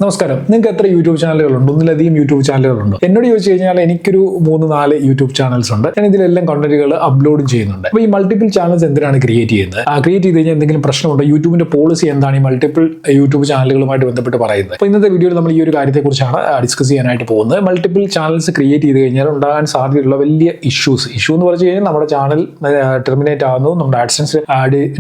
നമസ്കാരം. നിങ്ങൾക്ക് എത്ര യൂട്യൂബ് ചാനലുകളുണ്ട്? ഒന്നിലധികം യൂട്യൂബ് ചാനലുകളുണ്ട്? എന്നോട് ചോദിച്ചു കഴിഞ്ഞാൽ എനിക്കൊരു 3-4 യൂട്യൂബ് ചാനൽസ് ഉണ്ട്. ഞാൻ ഇതിലെല്ലാം കണ്ടന്റുകൾ അപ്ലോഡ് ചെയ്യുന്നുണ്ട്. അപ്പോൾ ഈ മൾട്ടിപ്പിൾ ചാനൽസ് എന്തിനാണ് ക്രിയേറ്റ് ചെയ്യുന്നത്? ക്രിയേറ്റ് ചെയ്ത് കഴിഞ്ഞാൽ എന്തെങ്കിലും പ്രശ്നമുണ്ടോ? യൂട്യൂബിന്റെ പോളിസി എന്താണ് ഈ മൾട്ടിപ്പിൾ യൂട്യൂബ് ചാനലുകളുമായിട്ട് ബന്ധപ്പെട്ട് പറയുന്നത്? അപ്പോൾ ഇന്നത്തെ വീഡിയോയിൽ നമ്മൾ ഈ ഒരു കാര്യത്തെക്കുറിച്ചാണ് ഡിസ്കസ് ചെയ്യാനായിട്ട് പോകുന്നത്. മൾട്ടിപ്പിൾ ചാനൽസ് ക്രിയേറ്റ് ചെയ്ത് കഴിഞ്ഞാൽ ഉണ്ടാകാൻ സാധ്യതയുള്ള വലിയ ഇഷ്യൂ എന്ന് പറഞ്ഞു കഴിഞ്ഞാൽ നമ്മുടെ ചാനൽ ടെർമിനേറ്റ് ആകുന്നു, നമ്മുടെ ആഡ്സൻസ്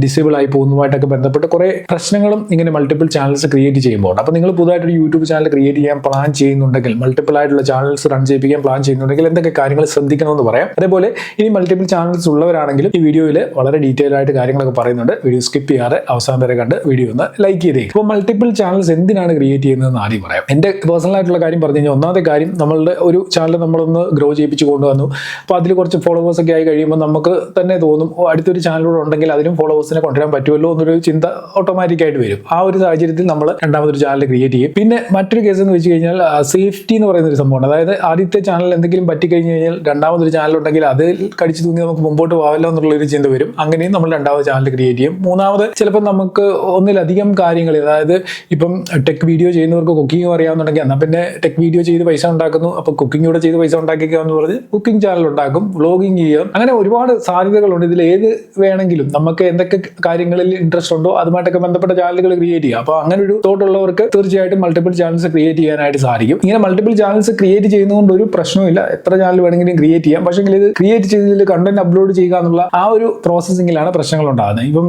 ഡിസേബിൾ ആയി പോകുന്നതുമായിട്ടൊക്കെ ബന്ധപ്പെട്ട് കുറേ പ്രശ്നങ്ങളും ഇങ്ങനെ മൾട്ടിപ്പിൾ ചാനൽസ് ക്രിയേറ്റ് ചെയ്യുമ്പോൾ. അപ്പോൾ നിങ്ങൾ പുതുതായിട്ട് യൂട്യൂബ് ചാനൽ ക്രിയേറ്റ് ചെയ്യാൻ പ്ലാൻ ചെയ്യുന്നുണ്ടെങ്കിൽ, മൾട്ടിപ്പിൾ ആയിട്ടുള്ള ചാനൽസ് റൺ ചെയ്യിപ്പിക്കാൻ പ്ലാൻ ചെയ്യുന്നുണ്ടെങ്കിൽ എന്തൊക്കെ കാര്യങ്ങൾ ശ്രദ്ധിക്കണമെന്ന് പറയാം. അതേപോലെ ഇനി മൾട്ടിപ്പിൾ ചാനൽസ് ഉള്ളവരാണെങ്കിലും ഈ വീഡിയോയിൽ വളരെ ഡീറ്റെയിൽ ആയിട്ട് കാര്യങ്ങളൊക്കെ പറയുന്നുണ്ട്. വീഡിയോ സ്കിപ്പ് ചെയ്യാതെ അവസാനം വരെ കണ്ട് വീഡിയോ ഒന്ന് ലൈക്ക് ചെയ്തേക്കും. അപ്പോൾ മൾട്ടിപ്പിൾ ചാനൽസ് എന്തിനാണ് ക്രിയേറ്റ് ചെയ്യുന്നതെന്ന് ആദ്യം പറയാം. എൻ്റെ പേഴ്സണൽ ആയിട്ടുള്ള കാര്യം പറഞ്ഞു കഴിഞ്ഞാൽ, ഒന്നാമത്തെ കാര്യം, നമ്മളുടെ ഒരു ചാനൽ നമ്മളൊന്ന് ഗ്രോ ചെയ്യിപ്പിച്ച് കൊണ്ടുവന്നു. അപ്പോൾ അതിൽ കുറച്ച് ഫോളോവേഴ്സ് ഒക്കെ ആയി കഴിയുമ്പോൾ നമുക്ക് തന്നെ തോന്നും അടുത്തൊരു ചാനലൂടെ ഉണ്ടെങ്കിൽ അതിനും ഫോളോവേഴ്സിനെ കൊണ്ടുവരാൻ പറ്റുമല്ലോ എന്നൊരു ചിന്ത ഓട്ടോമാറ്റിക്കായിട്ട് വരും. ആ ഒരു സാഹചര്യത്തിൽ നമ്മൾ രണ്ടാമതൊരു ചാനൽ ക്രിയേറ്റ് ചെയ്യും. പിന്നെ മറ്റൊരു കേസ് എന്ന് വെച്ച് കഴിഞ്ഞാൽ സേഫ്റ്റി എന്ന് പറയുന്ന ഒരു സംഭവമാണ്. അതായത് ആദ്യത്തെ ചാനൽ എന്തെങ്കിലും പറ്റിക്കഴിഞ്ഞ് കഴിഞ്ഞാൽ രണ്ടാമതൊരു ചാനൽ ഉണ്ടെങ്കിൽ അത് കടിച്ചു തൂങ്ങി നമുക്ക് മുമ്പോട്ട് പോകാമല്ലോ എന്നുള്ളൊരു ചിന്ത വരും. അങ്ങനെയും നമ്മൾ രണ്ടാമത് ചാനൽ ക്രിയേറ്റ് ചെയ്യും. മൂന്നാമത് ചിലപ്പോൾ നമുക്ക് ഒന്നിലധികം കാര്യങ്ങൾ, അതായത് ഇപ്പം ടെക് വീഡിയോ ചെയ്യുന്നവർക്ക് കുക്കിംഗ് അറിയാവുന്നുണ്ടെങ്കിൽ എന്നാൽ പിന്നെ ടെക് വീഡിയോ ചെയ്ത് പൈസ ഉണ്ടാക്കുന്നു, അപ്പോൾ കുക്കിംഗ് കൂടെ ചെയ്ത് പൈസ ഉണ്ടാക്കിക്കാന്ന് പറഞ്ഞ് കുക്കിംഗ് ചാനൽ ഉണ്ടാക്കും, വ്ളോഗിങ് ചെയ്യാം. അങ്ങനെ ഒരുപാട് സാധ്യതകളുണ്ട്. ഇതിൽ ഏത് വേണമെങ്കിലും നമുക്ക് എന്തൊക്കെ കാര്യങ്ങളിൽ ഇൻട്രസ്റ്റ് ഉണ്ടോ അതുമായിട്ടൊക്കെ ബന്ധപ്പെട്ട ചാനലുകൾ ക്രിയേറ്റ് ചെയ്യാം. അപ്പോൾ അങ്ങനെ ഒരു തോട്ടുള്ളവർക്ക് തീർച്ചയായിട്ടും മൾട്ടിപ്പിൾ ചാനൽസ് ക്രിയേറ്റ് ചെയ്യാനായിട്ട് സാധിക്കും. ഇങ്ങനെ മൾട്ടിപ്പിൾ ചാനൽസ് ക്രിയേറ്റ് ചെയ്യുന്നതുകൊണ്ട് ഒരു പ്രശ്നമില്ല, എത്ര ചാനൽ വേണമെങ്കിലും ക്രിയേറ്റ് ചെയ്യാം. പക്ഷേ ഇത് ക്രിയേറ്റ് ചെയ്തതിൽ കണ്ടന്റ് അപ്ലോഡ് ചെയ്യുക എന്നുള്ള ആ ഒരു പ്രോസസ്സിങ്ങിലാണ് പ്രശ്നങ്ങൾ ഉണ്ടാകുന്നത്. ഇപ്പം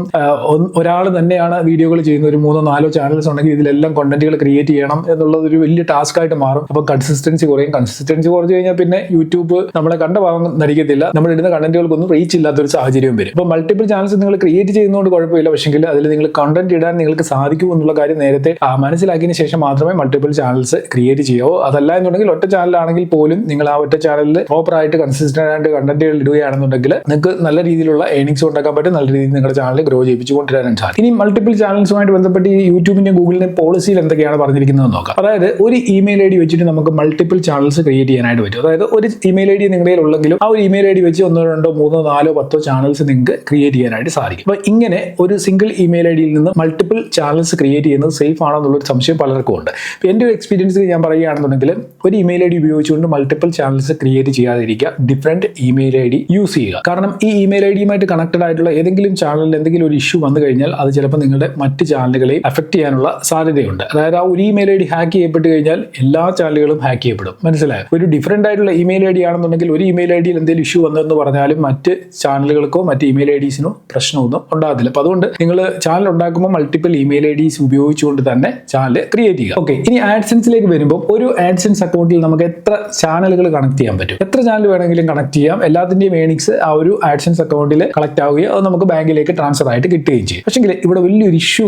ഒരാൾ തന്നെയാണ് വീഡിയോകൾ ചെയ്യുന്ന ഒരു 3-4 ചാനൽസ് ഉണ്ടെങ്കിൽ ഇതിലെല്ലാം കണ്ടന്റുകൾ ക്രിയേറ്റ് ചെയ്യണം എന്നുള്ളത് ഒരു വലിയ ടാസ്ക് ആയിട്ട് മാറും. അപ്പോൾ കൺസിസ്റ്റൻസി കുറയും. കൺസിസ്റ്റൻസി കുറച്ച് കഴിഞ്ഞാൽ പിന്നെ യൂട്യൂബ് നമ്മളെ കണ്ട ഭാഗം നടിക്കത്തില്ല, നമ്മൾ ഇടുന്ന കണ്ടന്റുകൾക്കൊന്നും റീച്ച് ഇല്ലാത്തൊരു സാഹചര്യം വരും. അപ്പോൾ മൾട്ടിപ്പിൾ ചാനൽസ് നിങ്ങൾ ക്രിയേറ്റ് ചെയ്യുന്നതുകൊണ്ട് കുഴപ്പമില്ല, പക്ഷേ അതിൽ നിങ്ങൾ കണ്ടന്റ് ഇടാൻ നിങ്ങൾക്ക് സാധിക്കും എന്നുള്ള കാര്യം നേരത്തെ മനസ്സിലാക്കിയതിന് ശേഷം മാത്രമേ മൾട്ടിപ്പിൾ ചാനൽസ് ക്രിയേറ്റ് ചെയ്യാവോ. അതല്ല എന്നുണ്ടെങ്കിൽ ഒറ്റ ചാനലാണെങ്കിൽ പോലും നിങ്ങൾ ആ ഒറ്റ ചാനലിൽ പ്രോപ്പർ ആയിട്ട് കൺസിസ്റ്റന്റ് ആയിട്ട് കണ്ടന്റുകൾ ഇടുകയാണെന്നുണ്ടെങ്കിൽ നിങ്ങൾക്ക് നല്ല രീതിയിലുള്ള ഏർണിംഗ്സ് ഉണ്ടാക്കാൻ പറ്റും, നല്ല രീതിയിൽ നിങ്ങളുടെ ചാനൽ ഗ്രോ ചെയ്യിപ്പിച്ചു കൊണ്ടുവരാൻ സാധിക്കും. ഇനി മൾട്ടിപ്പിൾ ചാനൽസുമായിട്ട് ബന്ധപ്പെട്ട് ഈ യൂട്യൂബിന്റെ ഗൂഗിളിന്റെ പോളിസിയിൽ എന്തൊക്കെയാണ് പറഞ്ഞിരിക്കുന്നത് നോക്കാം. അതായത് ഒരു ഇമെയിൽ ഐ ഡി വെച്ചിട്ട് നമുക്ക് മൾട്ടിപ്പിൾ ചാനൽസ് ക്രിയേറ്റ് ചെയ്യാനായിട്ട് പറ്റും. അതായത് ഒരു ഇമെയിൽ ഐ ഡി നിങ്ങളുടെ ഉള്ളെങ്കിലും ആ ഒരു ഇമെയിൽ ഐ ഡി വെച്ച് 1, 2, 3, 4, 10 ചാനൽസ് നിങ്ങൾക്ക് ക്രിയേറ്റ് ചെയ്യാനായിട്ട് സാധിക്കും. അപ്പോൾ ഇങ്ങനെ ഒരു സിംഗിൾ ഇമെയിൽ ഐ ഡിയിൽ നിന്ന് മൾട്ടിപ്പിൾ ചാനൽസ് ക്രിയേറ്റ് ചെയ്യുന്നത് സേഫ് ആണോ എന്നുള്ളൊരു സംശയം പലർക്കും ഉണ്ട്. അപ്പോൾ എൻ്റെ ഒരു എക്സ്പീരിയൻസ് ഞാൻ പറയുകയാണെന്നുണ്ടെങ്കിൽ, ഒരു ഇമെയിൽ ഐ ഡി ഉപയോഗിച്ചുകൊണ്ട് മൾട്ടിപ്പിൾ ചാനൽസ് ക്രിയേറ്റ് ചെയ്യാതിരിക്കുക, different email I D use ചെയ്യുക. കാരണം ഈ ഇമെയിൽ ഐ ഡിയുമായിട്ട് കണക്റ്റഡ് ആയിട്ടുള്ള ഏതെങ്കിലും ചാനലിൽ എന്തെങ്കിലും ഒരു ഇഷ്യൂ വന്നു കഴിഞ്ഞാൽ അത് ചിലപ്പോൾ നിങ്ങളുടെ മറ്റ് ചാനലുകളെയും അഫക്ട് ചെയ്യാനുള്ള സാധ്യതയുണ്ട്. അതായത് ആ ഒരു ഇമെയിൽ ഐ ഡി ഹാക്ക് ചെയ്യപ്പെട്ട് കഴിഞ്ഞാൽ എല്ലാ ചാനലുകളും ഹാക്ക് ചെയ്യപ്പെടും. മനസ്സിലായോ? ഒരു ഡിഫറെന്റ് ആയിട്ടുള്ള ഇമെയിൽ ഐ ഡി ആണെന്നുണ്ടെങ്കിൽ ഒരു ഇമെയിൽ ഐ ഡിയിൽ എന്തെങ്കിലും ഇഷ്യൂ വന്നതെന്ന് പറഞ്ഞാലും മറ്റ് ചാനലുകൾക്കോ മറ്റ് ഇമെയിൽ ഐ ഡിസിനോ പ്രശ്നമൊന്നും ഉണ്ടാകത്തില്ല. അപ്പോൾ അതുകൊണ്ട് നിങ്ങൾ ചാനൽ ഉണ്ടാക്കുമ്പോൾ മൾട്ടിപ്പിൾ ഇമെയിൽ ഐ ഡിസ് ഉപയോഗിച്ചുകൊണ്ട് തന്നെ ചാനൽ ക്രിയേറ്റ് ചെയ്യുക. ഓക്കെ, ഇനി ആഡ്സെൻസിലേക്ക് വരുമ്പോൾ ഒരു ആഡ്സെൻസ് അക്കൗണ്ടിൽ നമുക്ക് എത്ര ചാനലുകൾ കണക്ട് ചെയ്യാൻ പറ്റും? എത്ര ചാനൽ വേണമെങ്കിലും കണക്ട് ചെയ്യാം. എല്ലാത്തിന്റെയും ഏർണിങ്സ് ആ ഒരു ആഡ്സെൻസ് അക്കൗണ്ടിൽ കളക്ട് ആവുകയും അത് നമുക്ക് ബാങ്കിലേക്ക് ട്രാൻസ്ഫർ ആയിട്ട് കിട്ടുകയും ചെയ്യും. പക്ഷേ ഇവിടെ വലിയൊരു ഇഷ്യൂ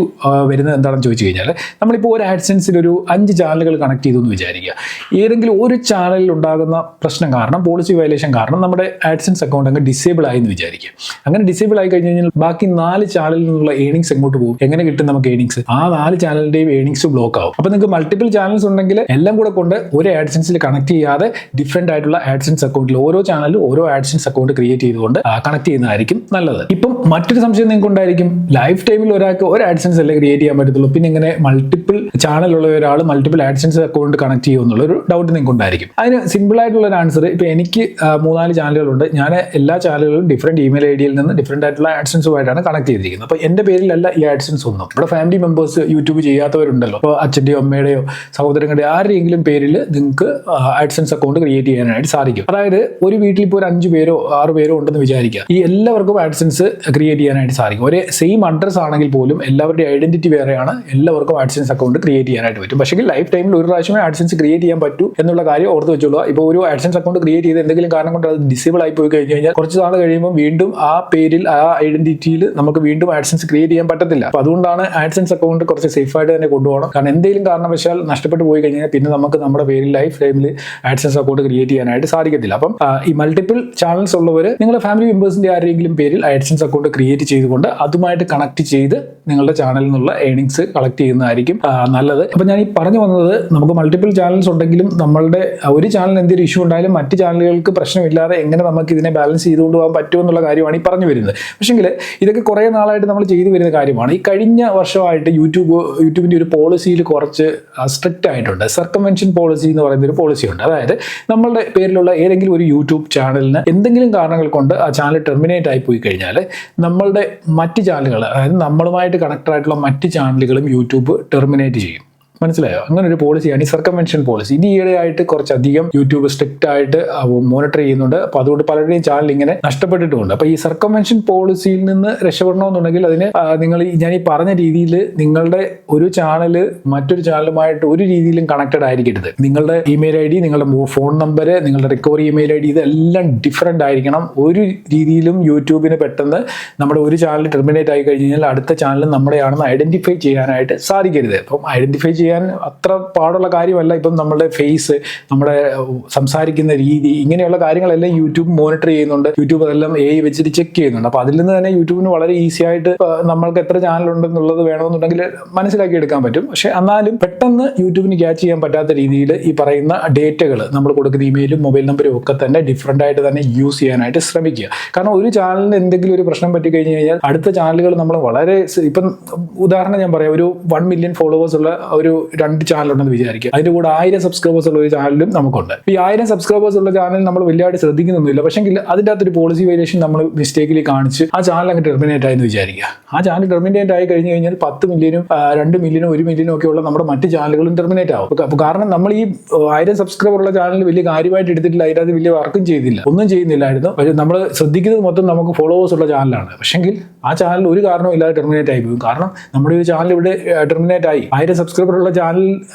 വരുന്നത് എന്താണെന്ന് ചോദിച്ചു കഴിഞ്ഞാൽ, നമ്മളിപ്പോൾ ഒരു ആഡ്സെൻസിൽ ഒരു 5 ചാനലുകൾ കണക്ട് ചെയ്തു എന്ന് വിചാരിക്കുക. ഏതെങ്കിലും ഒരു ചാനലിൽ ഉണ്ടാകുന്ന പ്രശ്നം കാരണം, പോളിസി വയലേഷൻ കാരണം നമ്മുടെ ആഡ്സെൻസ് അക്കൗണ്ട് അങ്ങ് ഡിസേബിൾ ആയി എന്ന് വിചാരിക്കുക. അങ്ങനെ ഡിസേബിൾ ആയി കഴിഞ്ഞ് കഴിഞ്ഞാൽ ബാക്കി 4 ചാനലിൽ നിന്നുള്ള ഏർണിങ്സ് എങ്ങോട്ട് പോകും? എങ്ങനെ കിട്ടും നമുക്ക് ഏർണിങ്സ്? ആ 4 ചാനലിന്റെയും ഏർണിങ്സ് ബ്ലോക്ക് ആവും. അപ്പോൾ നിങ്ങൾക്ക് മൾട്ടിപ്പിൾ ചാനൽസ് ഉണ്ടെങ്കിൽ എല്ലാം കൂടെ കൊണ്ട് ഒരു ആഡ്സെൻസിൽ കണക്ട് ചെയ്യാതെ ഡിഫറെന്റ് ആയിട്ടുള്ള ആഡ്സെൻസ് അക്കൗണ്ടിൽ ഓരോ ചാനലും ഓരോ ആഡ്സെൻസ് അക്കൗണ്ട് ക്രിയേറ്റ് ചെയ്തുകൊണ്ട് കണക്ട് ചെയ്യുന്നതായിരിക്കും നല്ലത്. ഇപ്പം മറ്റൊരു സംശയം നിങ്ങൾക്ക് ഉണ്ടായിരിക്കും, ലൈഫ് ടൈമിൽ ഒരാൾക്ക് ഒരു ആഡ്സെൻസ് അല്ലേ ക്രിയേറ്റ് ചെയ്യാൻ പറ്റത്തുള്ളൂ, പിന്നെ ഇങ്ങനെ മൾട്ടിപ്പിൾ ചാനലുള്ള ഒരാൾ മൾട്ടിപ്പിൾ ആഡ്സെൻസ് അക്കൗണ്ട് കണക്ട് ചെയ്യുമെന്നുള്ളൊരു ഡൗട്ട് നിങ്ങൾക്ക് ഉണ്ടായിരിക്കും. അതിന് സിമ്പിൾ ആയിട്ടുള്ള ഒരു ആൻസർ, ഇപ്പം എനിക്ക് 3-4 ചാനലുകളുണ്ട്. ഞാൻ എല്ലാ ചാനലുകളും ഡിഫറെന്റ് ഇമെയിൽ ഐ ഡിയിൽ നിന്ന് ഡിഫറെന്റ് ആയിട്ടുള്ള ആഡ്സെൻസുമായിട്ടാണ് കണക്ട് ചെയ്തിരിക്കുന്നത്. അപ്പോൾ എൻ്റെ പേരിലല്ല ഈ ആഡ്സെൻസ് ഒന്നും. ഇവിടെ ഫാമിലി മെമ്പേഴ്സ് യൂട്യൂബ് ചെയ്യാത്തവരുണ്ടല്ലോ, അപ്പോൾ അച്ഛൻ്റെയോ അമ്മയുടെയോ സഹോദരങ്ങളുടെയോ ആരുടെയെങ്കിലും പേരിൽ നിങ്ങൾക്ക് ആഡ്സെൻസ് അക്കൗണ്ട് ക്രിയേറ്റ് ചെയ്യാനായിട്ട് സാധിക്കും. അതായത് ഒരു വീട്ടിൽ ഇപ്പോൾ ഒരു 5 പേരോ 6 പേരോ ഉണ്ടെന്ന് വിചാരിക്കുക. ഈ എല്ലാവർക്കും ആഡ്സെൻസ് ക്രിയേറ്റ് ചെയ്യാനായിട്ട് സാധിക്കും. ഒരേ സെയിം അഡ്രസ് ആണെങ്കിൽ പോലും എല്ലാവരുടെയും ഐഡന്റിറ്റി വേറെയാണ്, എല്ലാവർക്കും ആഡ്സെൻസ് അക്കൗണ്ട് ക്രിയേറ്റ് ചെയ്യാനായിട്ട് പറ്റും. പക്ഷേ ലൈഫ് ടൈമിൽ ഒരു പ്രാവശ്യമേ ആഡ്സെൻസ് ക്രിയേറ്റ് ചെയ്യാൻ പറ്റൂ എന്നുള്ള കാര്യം ഓർത്ത് വെച്ചോളൂ. ഇപ്പോൾ ഒരു ആഡ്സെൻസ് അക്കൗണ്ട് ക്രിയേറ്റ് ചെയ്ത് എന്തെങ്കിലും കാരണം കൊണ്ട് അത് ഡിസേബിൾ ആയി പോയി കഴിഞ്ഞ് കഴിഞ്ഞാൽ കുറച്ച് നാൾ കഴിയുമ്പോൾ വീണ്ടും ആ പേരിൽ ആ ഐഡന്റിറ്റിയിൽ നമുക്ക് വീണ്ടും ആഡ്സെൻസ് ക്രിയേറ്റ് ചെയ്യാൻ പറ്റത്തില്ല. അപ്പോൾ അതുകൊണ്ടാണ് ആഡ്സെൻസ് അക്കൗണ്ട് കുറച്ച് സേഫ് ആയിട്ട് തന്നെ കൊണ്ടുപോകണം. കാരണം എന്തെങ്കിലും കാരണവശാൽ നഷ്ടപ്പെട്ടു പോയി കഴിഞ്ഞാൽ പിന്നെ നമുക്ക് നമ്മുടെ പേരിൽ ലൈഫ് ടൈമിൽ ആഡ്സെൻസ് അക്കൗണ്ട് ക്രിയേറ്റ് ചെയ്യാനായിട്ട് സാധിക്കത്തില്ല. അപ്പം ഈ മൾട്ടിപ്പിൾ ചാനൽസ് ഉള്ളവർ നിങ്ങളുടെ ഫാമിലി മെമ്പേഴ്സിന്റെ ആരെങ്കിലും പേരിൽ ആഡ്സെൻസ് അക്കൗണ്ട് ക്രിയേറ്റ് ചെയ്തുകൊണ്ട് അതുമായിട്ട് കണക്ട് ചെയ്ത് നിങ്ങളുടെ ചാനലിൽ നിന്നുള്ള ഏർണിങ്സ് കളക്ട് ചെയ്യുന്നതായിരിക്കും നല്ലത്. അപ്പം ഞാൻ ഈ പറഞ്ഞു വന്നത്, നമുക്ക് മൾട്ടിപ്പിൾ ചാനൽസ് ഉണ്ടെങ്കിലും നമ്മളുടെ ഒരു ചാനലിന് എന്തെങ്കിലും ഇഷ്യൂ ഉണ്ടായാലും മറ്റ് ചാനലുകൾക്ക് പ്രശ്നമില്ലാതെ എങ്ങനെ നമുക്ക് ഇതിനെ ബാലൻസ് ചെയ്തുകൊണ്ട് പോകാൻ പറ്റുമെന്നുള്ള കാര്യമാണ് ഈ പറഞ്ഞു വരുന്നത്. പക്ഷേങ്കിൽ ഇതൊക്കെ കുറേ നാളായിട്ട് നമ്മൾ ചെയ്തു വരുന്ന കാര്യമാണ്. ഈ കഴിഞ്ഞ വർഷമായിട്ട് യൂട്യൂബിൻ്റെ ഒരു പോളിസിയിൽ കുറച്ച് കുറച്ച് സ്ട്രിക്റ്റ് ആയിട്ടുണ്ട്. സർക്കംവെൻഷൻ പോളിസി എന്ന് പറയുന്ന ഒരു പോളിസി ഉണ്ട്. അതായത് നമ്മളുടെ പേരിലുള്ള ഏതെങ്കിലും ഒരു യൂട്യൂബ് ചാനലിന് എന്തെങ്കിലും കാരണങ്ങൾ കൊണ്ട് ആ ചാനൽ ടെർമിനേറ്റ് ആയി പോയി കഴിഞ്ഞാൽ നമ്മളുടെ മറ്റ് ചാനലുകൾ, അതായത് നമ്മളുമായിട്ട് കണക്റ്റഡ് ആയിട്ടുള്ള മറ്റ് ചാനലുകളും യൂട്യൂബ് ടെർമിനേറ്റ് ചെയ്യും. മനസ്സിലായോ? അങ്ങനെ ഒരു പോളിസിയാണ് ഈ സർക്കംവെൻഷൻ പോളിസി. ഇത് ഈയിടെയായിട്ട് കുറച്ചധികം യൂട്യൂബ് സ്ട്രിക്റ്റ് ആയിട്ട് മോണിറ്റർ ചെയ്യുന്നുണ്ട്. അപ്പോൾ അതുകൊണ്ട് പലരുടെയും ചാനൽ ഇങ്ങനെ നഷ്ടപ്പെട്ടിട്ടുമുണ്ട്. അപ്പോൾ ഈ സർക്കംവെൻഷൻ പോളിസിയിൽ നിന്ന് രക്ഷപ്പെടണമെന്നുണ്ടെങ്കിൽ അതിന് നിങ്ങൾ ഞാൻ ഈ പറഞ്ഞ രീതിയിൽ നിങ്ങളുടെ ഒരു ചാനൽ മറ്റൊരു ചാനലുമായിട്ട് ഒരു രീതിയിലും കണക്റ്റഡ് ആയിരിക്കരുത്. നിങ്ങളുടെ ഇമെയിൽ ഐ ഡി, നിങ്ങളുടെ ഫോൺ നമ്പർ, നിങ്ങളുടെ റിക്കവറി ഇമെയിൽ ഐ ഡി ഇതെല്ലാം ഡിഫറെൻ്റ് ആയിരിക്കണം. ഒരു രീതിയിലും യൂട്യൂബിന് പെട്ടെന്ന് നമ്മുടെ ഒരു ചാനൽ ടെർമിനേറ്റ് ആയി കഴിഞ്ഞ് കഴിഞ്ഞാൽ അടുത്ത ചാനൽ നമ്മുടെയാണെന്ന് ഐഡന്റിഫൈ ചെയ്യാനായിട്ട് സാധിക്കരുത്. അപ്പം ഐഡന്റിഫൈ ചെയ്യാൻ അത്ര പാടുള്ള കാര്യമല്ല. ഇപ്പം നമ്മുടെ ഫേസ്, നമ്മുടെ സംസാരിക്കുന്ന രീതി, ഇങ്ങനെയുള്ള കാര്യങ്ങളെല്ലാം യൂട്യൂബ് മോണിറ്റർ ചെയ്യുന്നുണ്ട്. യൂട്യൂബ് അതെല്ലാം AI വെച്ചിട്ട് ചെക്ക് ചെയ്യുന്നുണ്ട്. അപ്പോൾ അതിൽ നിന്ന് തന്നെ യൂട്യൂബിന് വളരെ ഈസി ആയിട്ട് നമ്മൾക്ക് എത്ര ചാനൽ ഉണ്ടെന്നുള്ളത് വേണമെന്നുണ്ടെങ്കിൽ മനസ്സിലാക്കി എടുക്കാൻ പറ്റും. പക്ഷെ എന്നാലും പെട്ടെന്ന് യൂട്യൂബിന് ക്യാച്ച് ചെയ്യാൻ പറ്റാത്ത രീതിയിൽ ഈ പറയുന്ന ഡേറ്റകൾ, നമ്മൾ കൊടുക്കുന്ന ഇമെയിലും മൊബൈൽ നമ്പറും ഒക്കെ തന്നെ ഡിഫറൻ്റ് ആയിട്ട് തന്നെ യൂസ് ചെയ്യാനായിട്ട് ശ്രമിക്കുക. കാരണം ഒരു ചാനലിന് എന്തെങ്കിലും ഒരു പ്രശ്നം പറ്റി കഴിഞ്ഞ് കഴിഞ്ഞാൽ അടുത്ത ചാനലുകൾ നമ്മൾ വളരെ, ഇപ്പം ഉദാഹരണം ഞാൻ പറയാം, ഒരു 1 മില്യൺ ഫോളോവേഴ്സ് ഉള്ള ഒരു 2 ചാനൽ ഉണ്ടെന്ന് വിചാരിക്കുക. അതിന്റെ കൂടെ 1000 സബ്സ്ക്രൈബേഴ്സ് ഉള്ള ഒരു ചാനലും നമുക്കുണ്ട്. ഈ 1000 സബ്സ്ക്രൈബേഴ്സ് ഉള്ള ചാനൽ നമ്മൾ വലിയതായിട്ട് ശ്രദ്ധിക്കുന്നൊന്നുമില്ല. പക്ഷെങ്കിൽ അതിൻ്റെ അകത്തൊരു പോളിസി വയലേഷൻ നമ്മൾ മിസ്റ്റേക്കിൽ കാണിച്ച് ആ ചാനൽ അങ്ങ് ടെർമിനേറ്റ് ആയെന്ന് വിചാരിക്കുക. ആ ചാനൽ ടെർമിനേറ്റ് ആയി കഴിഞ്ഞ് കഴിഞ്ഞാൽ 10 മില്യനും 2 മില്യനും 1 മില്യനും ഒക്കെ ഉള്ള നമ്മുടെ മറ്റ് ചാനലുകളും ടെർമിനേറ്റ് ആവും. അപ്പോൾ കാരണം നമ്മൾ ഈ 1000 സബ്സ്ക്രൈബർ ഉള്ള ചാനൽ വലിയ കാര്യമായിട്ട് എടുത്തിട്ടില്ല, അതിനകത്ത് വലിയ വർക്കും ചെയ്തില്ല, ഒന്നും ചെയ്യുന്നില്ലായിരുന്നു. പക്ഷേ നമ്മൾ ശ്രദ്ധിക്കുന്നത് മൊത്തം നമുക്ക് ഫോളോവേഴ്സ് ഉള്ള ചാനലാണ്. പക്ഷെങ്കിൽ ആ ചാനൽ ഒരു കാരണവും ഇല്ലാതെ ടെർമിനേറ്റ് ആയി പോകും. കാരണം നമ്മുടെ ഒരു ചാനൽ ഇവിടെ ടെർമിനേറ്റ് ആയി. 1000 സബ്സ്ക്രൈബർ ഉള്ള ചാനൽ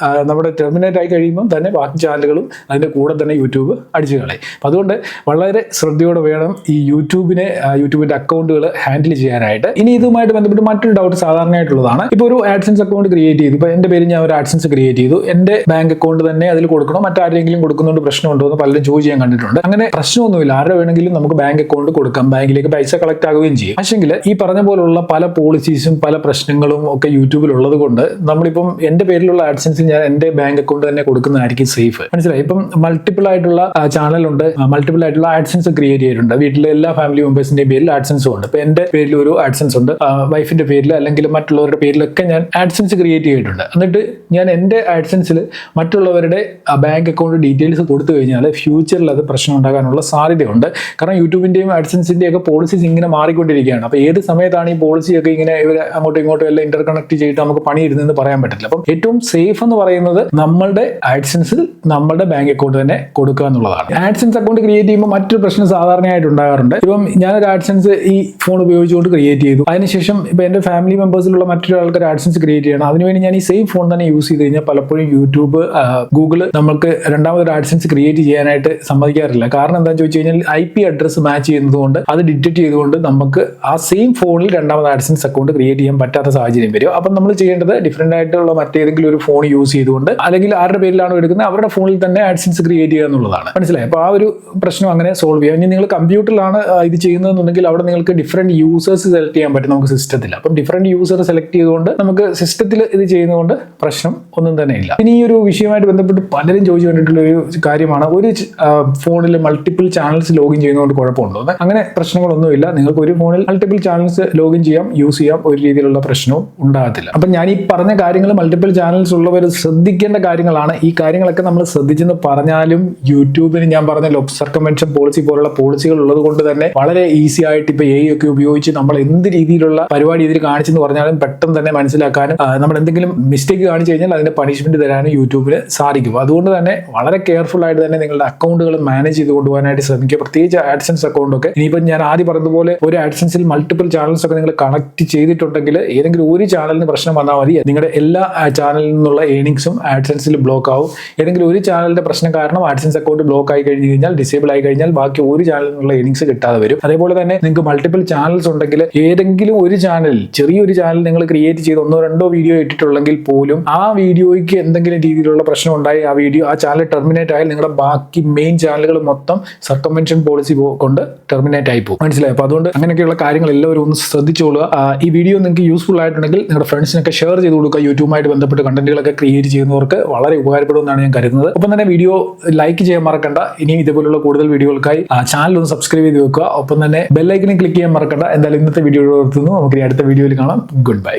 നമ്മുടെ ടെർമിനേറ്റ് ആയി കഴിയുമ്പോൾ തന്നെ ബാക്കി ചാനലുകളും അതിൻ്റെ കൂടെ തന്നെ യൂട്യൂബ് അടിച്ചു കളയും. അപ്പം അതുകൊണ്ട് വളരെ ശ്രദ്ധയോടെ വേണം ഈ യൂട്യൂബിൻ്റെ അക്കൗണ്ടുകൾ ഹാൻഡിൽ ചെയ്യാനായിട്ട്. ഇനി ഇതുമായിട്ട് ബന്ധപ്പെട്ട് മറ്റൊരു ഡൗട്ട് സാധാരണയായിട്ടുള്ളതാണ്. ഇപ്പോൾ ഒരു ആഡ്സൻസ് അക്കൗണ്ട് ക്രിയേറ്റ് ചെയ്തു. ഇപ്പോൾ എൻ്റെ പേര് ഞാൻ ഒരു ആഡ്സൻസ് ക്രിയേറ്റ് ചെയ്തു. എൻ്റെ ബാങ്ക് അക്കൗണ്ട് തന്നെ അതിൽ കൊടുക്കണോ, മറ്റാരെങ്കിലും കൊടുക്കുന്നതുകൊണ്ട് പ്രശ്നമുണ്ടോ എന്ന് പലരും ചോദിച്ച് ഞാൻ കണ്ടിട്ടുണ്ട്. അങ്ങനെ പ്രശ്നമൊന്നുമില്ല. ആരുടെ വേണമെങ്കിലും നമുക്ക് ബാങ്ക് അക്കൗണ്ട് കൊടുക്കാം, ബാങ്കിലേക്ക് പൈസ കളക്ട് ആകുകയും ചെയ്യും. പക്ഷെങ്കിൽ ഈ പറഞ്ഞ പോലുള്ള പല പോളിസീസും പല പ്രശ്നങ്ങളും ഒക്കെ യൂട്യൂബിൽ ഉള്ളത് കൊണ്ട് നമ്മളിപ്പം എൻ്റെ പേരിലുള്ള ആഡ്സൻസ് ഞാൻ എൻ്റെ ബാങ്ക് അക്കൗണ്ട് തന്നെ കൊടുക്കുന്നതായിരിക്കും സേഫ്. മനസ്സിലായി? ഇപ്പം മൾട്ടിപ്പിൾ ആയിട്ടുള്ള ചാനലുണ്ട്, മൾട്ടിപ്പിൾ ആയിട്ടുള്ള ആഡ്സൻസ് ക്രിയേറ്റ് ചെയ്തിട്ടുണ്ട്. വീട്ടിലെ എല്ലാ ഫാമിലി മെമ്പേഴ്സിന്റെയും പേരിൽ ആഡ്സൻസും ഉണ്ട്. ഇപ്പൊ എൻ്റെ പേരിൽ ഒരു ആഡ്സൻസ് ഉണ്ട്, വൈഫിന്റെ പേരിൽ അല്ലെങ്കിൽ മറ്റുള്ളവരുടെ പേരിലൊക്കെ ഞാൻ ആഡ്സൻസ് ക്രിയേറ്റ് ചെയ്തിട്ടുണ്ട്. എന്നിട്ട് ഞാൻ എൻ്റെ ആഡ്സൻസിൽ മറ്റുള്ളവരുടെ ബാങ്ക് അക്കൗണ്ട് ഡീറ്റെയിൽസ് കൊടുത്തു കഴിഞ്ഞാൽ ഫ്യൂച്ചറിൽ അത് പ്രശ്നം ഉണ്ടാകാനുള്ള സാധ്യതയുണ്ട്. കാരണം യൂട്യൂബിന്റെയും ആഡ്സൻസിന്റെയും ഒക്കെ പോളിസീസ് ഇങ്ങനെ മാറിക്കൊണ്ടിരിക്കുകയാണ്. അപ്പോൾ ഏത് സമയത്താണ് ഈ പോളിസിയൊക്കെ ഇങ്ങനെ ഇവർ അങ്ങോട്ടും ഇങ്ങോട്ടും എല്ലാം ഇന്റർകണക്ട് ചെയ്തിട്ട് നമുക്ക് പണിയിരുന്നെന്ന് പറയാൻ പറ്റില്ല. അപ്പം ഏറ്റവും സേഫ് എന്ന് പറയുന്നത് നമ്മളുടെ ആഡ്സൻസിൽ നമ്മളുടെ ബാങ്ക് അക്കൗണ്ട് തന്നെ കൊടുക്കുക എന്നുള്ളതാണ്. ആഡ്സൻസ് അക്കൗണ്ട് ക്രിയേറ്റ് ചെയ്യുമ്പോൾ മറ്റൊരു പ്രശ്നം സാധാരണയായിട്ട് ഉണ്ടാകാറുണ്ട്. ഇപ്പം ഞാനൊരു ആഡ്സൻസ് ഈ ഫോൺ ഉപയോഗിച്ചുകൊണ്ട് ക്രിയേറ്റ് ചെയ്തു. അതിനുശേഷം ഇപ്പം എൻ്റെ ഫാമിലി മെമ്പേഴ്സിലുള്ള മറ്റൊരാൾക്കൊരു ആഡ്സൻസ് ക്രിയേറ്റ് ചെയ്യണം. അതിനുവേണ്ടി ഞാൻ ഈ സെയിം ഫോൺ തന്നെ യൂസ് ചെയ്ത് കഴിഞ്ഞാൽ പലപ്പോഴും യൂട്യൂബ്, ഗൂഗിൾ നമുക്ക് രണ്ടാമതൊരു ആഡ്സൻസ് ക്രിയേറ്റ് ചെയ്യാനായിട്ട് സമ്മതിക്കാറില്ല. കാരണം എന്താണെന്ന് ചോദിച്ചു കഴിഞ്ഞാൽ IP അഡ്രസ് മാച്ച് ചെയ്യുന്നതുകൊണ്ട് അത് ഡിറ്റക്ട് ചെയ്തുകൊണ്ട് നമുക്ക് ആ സെയിം ഫോണിൽ രണ്ടാമത് ആഡ്സൻസ് അക്കൗണ്ട് ക്രിയേറ്റ് ചെയ്യാൻ പറ്റാത്ത സാഹചര്യം വരും. അപ്പം നമ്മൾ ചെയ്യേണ്ടത് ഡിഫറെന്റ് ആയിട്ടുള്ള മറ്റേതെങ്കിലും ഒരു ഫോൺ യൂസ് ചെയ്തുകൊണ്ട് അല്ലെങ്കിൽ ആരുടെ പേരിലാണോ എടുക്കുന്നത് അവരുടെ ഫോണിൽ തന്നെ ആഡ്സൻസ് ക്രിയേറ്റ് ചെയ്യുക എന്നുള്ളതാണ്. മനസ്സിലായി? അപ്പോൾ ആ ഒരു പ്രശ്നം അങ്ങനെ സോൾവ് ചെയ്യാം. ഇനി നിങ്ങൾ കമ്പ്യൂട്ടറിലാണ് ഇത് ചെയ്യുന്നതെന്നുണ്ടെങ്കിൽ അവിടെ നിങ്ങൾക്ക് ഡിഫറെന്റ് യൂസേഴ്സ് സെലക്ട് ചെയ്യാൻ പറ്റും നമുക്ക് സിസ്റ്റത്തിൽ. അപ്പം ഡിഫറെന്റ് യൂസർ സെലക്ട് ചെയ്തുകൊണ്ട് നമുക്ക് സിസ്റ്റത്തിൽ ഇത് ചെയ്യുന്നതുകൊണ്ട് പ്രശ്നം ഒന്നും തന്നെ ഇല്ല. ഇനി ഈ ഒരു വിഷയമായിട്ട് ബന്ധപ്പെട്ട് പലരും ചോദിച്ചു കണ്ടിട്ടുള്ള ഒരു കാര്യമാണ്, ഒരു ഫോണിൽ മൾട്ടിപ്പിൾ ചാനൽസ് ലോഗിൻ ചെയ്യുന്നതുകൊണ്ട് കുഴപ്പമുണ്ടോ? അങ്ങനെ പ്രശ്നങ്ങളൊന്നുമില്ല. നിങ്ങൾക്ക് ഒരു ഫോണിൽ മൾട്ടിപ്പിൾ ചാനൽസ് ലോഗിൻ ചെയ്യാം, യൂസ് ചെയ്യാം, ഒരു രീതിയിലുള്ള പ്രശ്നവും ഉണ്ടാകത്തില്ല. അപ്പം ഞാൻ ഈ പറഞ്ഞ കാര്യങ്ങൾ മൾട്ടിപ്പിൾ ചാനൽസ് ഉള്ളവർ ശ്രദ്ധിക്കേണ്ട കാര്യങ്ങളാണ്. ഈ കാര്യങ്ങളൊക്കെ നമ്മൾ ശ്രദ്ധിച്ചെന്ന് പറഞ്ഞാലും യൂട്യൂബിന് ഞാൻ പറഞ്ഞ സർക്കംവെൻഷൻ പോളിസി പോലുള്ള പോളിസികൾ ഉള്ളത് കൊണ്ട് തന്നെ വളരെ ഈസി ആയിട്ട് ഇപ്പൊ AI ഒക്കെ ഉപയോഗിച്ച് നമ്മൾ എന്ത് രീതിയിലുള്ള പരിപാടി ഇതിൽ കാണിച്ചെന്ന് പറഞ്ഞാലും പെട്ടെന്ന് തന്നെ മനസ്സിലാക്കാനും നമ്മൾ എന്തെങ്കിലും മിസ്റ്റേക്ക് കാണിച്ചു കഴിഞ്ഞാൽ അതിന്റെ പണിഷ്മെന്റ് തരാനും യൂട്യൂബിന് സാധിക്കും. അതുകൊണ്ട് തന്നെ വളരെ കെയർഫുൾ ആയിട്ട് തന്നെ നിങ്ങളുടെ അക്കൗണ്ടുകൾ മാനേജ് ചെയ്ത് കൊണ്ടുപോകാനായിട്ട് ശ്രമിക്കുക. പ്രത്യേകിച്ച് ആഡ്സൻസ് അക്കൗണ്ട് ഒക്കെ. ഇനിയിപ്പോൾ ഞാൻ ആദ്യം പറഞ്ഞതുപോലെ ഒരു ആഡ്സൻസിൽ മൾട്ടിപ്പിൾ ചാനൽസ് ഒക്കെ നിങ്ങൾ കണക്ട് ചെയ്തിട്ടുണ്ടെങ്കിൽ ഏതെങ്കിലും ഒരു ചാനലിന് പ്രശ്നം വന്നാൽ മതി, നിങ്ങളുടെ എല്ലാ ചാനലിൽ നിന്നുള്ള ഏണിങ്സും ആഡ്സൻസിൽ ബ്ലോക്ക് ആവും. ഏതെങ്കിലും ഒരു ചാനലിന്റെ പ്രശ്നം കാരണം ആഡ്സൻസ് അക്കൗണ്ട് ബ്ലോക്ക് ആയി കഴിഞ്ഞ് കഴിഞ്ഞാൽ, ഡിസേബിൾ ആയി കഴിഞ്ഞാൽ ബാക്കി ഒരു ചാനലിൽ നിന്നുള്ള ഏണിങ്സ് കിട്ടാതെ വരും. അതേപോലെ തന്നെ നിങ്ങൾക്ക് മൾട്ടിപ്പിൾ ചാനൽസ് ഉണ്ടെങ്കിൽ ഏതെങ്കിലും ഒരു ചാനലിൽ, ചെറിയൊരു ചാനൽ നിങ്ങൾ ക്രിയേറ്റ് ചെയ്ത് 1-2 വീഡിയോ ഇട്ടിട്ടുള്ളെങ്കിൽ പോലും ആ വീഡിയോയ്ക്ക് എന്തെങ്കിലും രീതിയിലുള്ള പ്രശ്നം ഉണ്ടായി ആ ചാനൽ ടെർമിനേറ്റ് ആയാൽ നിങ്ങളുടെ ബാക്കി മെയിൻ ചാനലുകൾ മൊത്തം സർക്കംവെൻഷൻ പോളിസി കൊണ്ട് ടെർമിനേറ്റ് ആയി പോകും. മനസ്സിലായി? അപ്പോൾ അതുകൊണ്ട് അങ്ങനെയൊക്കെയുള്ള കാര്യങ്ങൾ എല്ലാവരും ഒന്ന് ശ്രദ്ധിച്ചോളുക. ഈ വീഡിയോ നിങ്ങൾക്ക് യൂസ്ഫുൾ ആയിട്ടുണ്ടെങ്കിൽ നിങ്ങളുടെ ഫ്രണ്ട്സിനൊക്കെ ഷെയർ ചെയ്ത് കൊടുക്കുക. യൂട്യൂബുമായിട്ട് ബന്ധപ്പെട്ട് കണ്ടന്റുകളൊക്കെ ക്രിയേറ്റ് ചെയ്യുന്നവർക്ക് വളരെ ഉപകാരപ്പെടുമെന്നാണ് ഞാൻ കരുതുന്നത്. ഒപ്പം തന്നെ വീഡിയോ ലൈക്ക് ചെയ്യാൻ മറക്കണ്ട. ഇനി ഇതുപോലുള്ള കൂടുതൽ വീഡിയോകൾക്കായി ചാനൽ ഒന്ന് സബ്സ്ക്രൈബ് ചെയ്ത് വെക്കുക. ഒപ്പം തന്നെ ബെല്ലൈക്കണിൽ ക്ലിക്ക് ചെയ്യാൻ മറക്കണ്ട. എന്തായാലും ഇന്നത്തെ വീഡിയോ നിർത്തുന്നു. നമുക്ക് അടുത്ത വീഡിയോയിൽ കാണാം. Good bye.